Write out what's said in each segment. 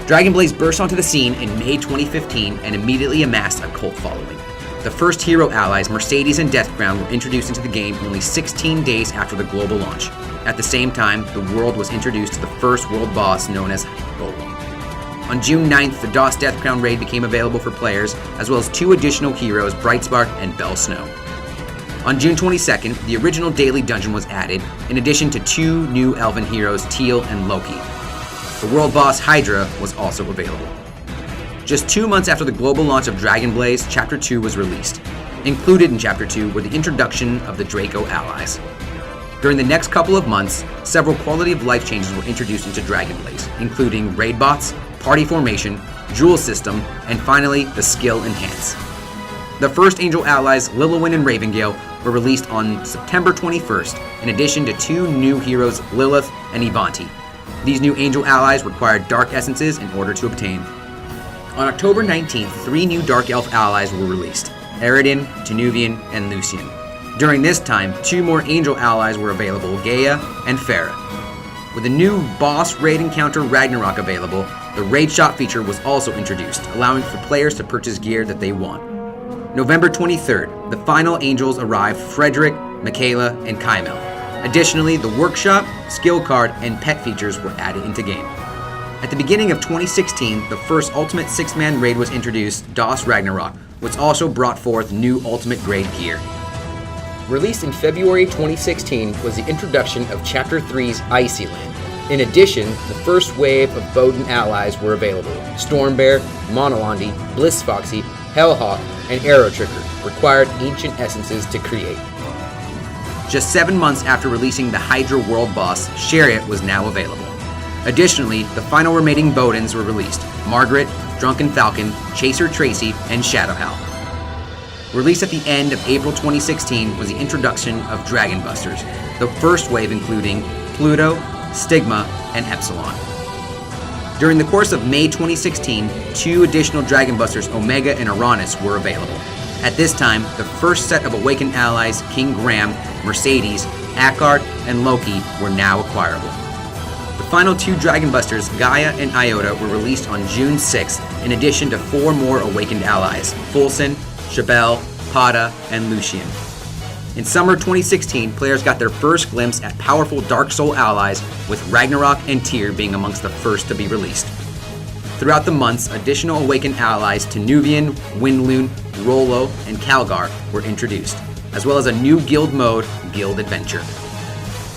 Dragon Blaze burst onto the scene in May 2015 and immediately amassed a cult following. The first hero allies, Mercedes and Deathground, were introduced into the game only 16 days after the global launch. At the same time, the world was introduced to the first world boss known as Golem. On June 9th, the DOS Deathground raid became available for players, as well as 2 additional heroes, Brightspark and Bell Snow. On June 22nd, the original daily dungeon was added, in addition to 2 new elven heroes, Teal and Loki. The world boss Hydra was also available. Just 2 months after the global launch of Dragon Blaze, Chapter 2 was released. Included in Chapter 2 were the introduction of the Draco allies. During the next couple of months, several quality of life changes were introduced into Dragon Blaze, including raid bots, party formation, jewel system, and finally, the skill enhance. The first angel allies, Lilywin and Ravengale, were released on September 21st, in addition to 2 new heroes, Lilith and Ivanti. These new angel allies required dark essences in order to obtain. On October 19th, 3 new Dark Elf allies were released, Eredin, Danuvian, and Lucian. During this time, 2 more angel allies were available, Gaia and Farah. With a new boss raid encounter Ragnarok available, the raid shop feature was also introduced, allowing for players to purchase gear that they want. November 23rd, the final angels arrived, Frederick, Michaela, and Kymel. Additionally, the workshop, skill card, and pet features were added into game. At the beginning of 2016, the first Ultimate 6-man raid was introduced, DOS Ragnarok, which also brought forth new Ultimate grade gear. Released in February 2016 was the introduction of Chapter 3's Icy Land. In addition, the first wave of Bodin allies were available, Stormbear, Monolondi, Bliss Foxy, Hellhawk, and Arrow Trigger, required ancient essences to create. Just 7 months after releasing the Hydra world boss, Chariot was now available. Additionally, the final remaining Bodins were released, Margaret, Drunken Falcon, Chaser Tracy, and Shadowhowl. Released at the end of April 2016 was the introduction of Dragon Busters, the first wave including Pluto, Stigma, and Epsilon. During the course of May 2016, 2 additional Dragon Busters, Omega and Uranus, were available. At this time, the first set of Awakened allies, King Graham, Mercedes, Akkard, and Loki, were now acquirable. The final 2 Dragon Busters, Gaia and Iota, were released on June 6th, in addition to 4 more Awakened allies, Fulson, Shabelle, Pada, and Lucian. In summer 2016, players got their first glimpse at powerful Dark Soul allies, with Ragnarok and Tyr being amongst the first to be released. Throughout the months, additional Awakened allies, Danuvian, Windloon, Rollo, and Calgar, were introduced, as well as a new guild mode, Guild Adventure.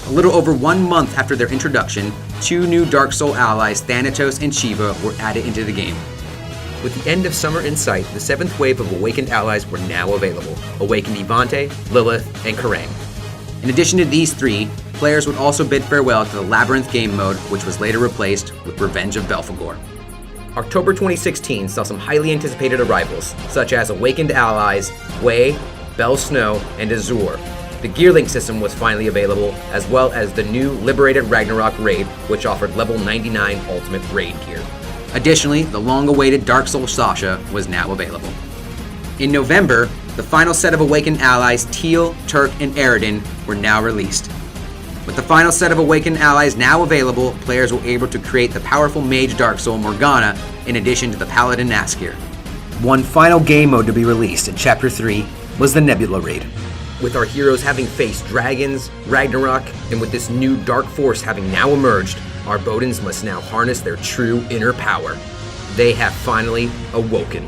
A little over 1 month after their introduction, 2 new Dark Soul allies, Thanatos and Shiva, were added into the game. With the end of summer in sight, the 7th wave of Awakened allies were now available, Awakened Ivante, Lilith, and Kerrang. In addition to these 3, players would also bid farewell to the Labyrinth game mode, which was later replaced with Revenge of Belphegor. October 2016 saw some highly anticipated arrivals, such as Awakened allies, Wei, Bell Snow, and Azure. The Gearlink system was finally available, as well as the new Liberated Ragnarok raid, which offered level 99 Ultimate raid gear. Additionally, the long-awaited Dark Soul Sasha was now available. In November, the final set of Awakened allies, Teal, Turk, and Eredin, were now released. With the final set of Awakened allies now available, players were able to create the powerful Mage Dark Soul Morgana, in addition to the Paladin Naskir. One final game mode to be released in Chapter 3 was the Nebula raid. With our heroes having faced dragons, Ragnarok, and with this new dark force having now emerged, our Bodins must now harness their true inner power. They have finally awoken.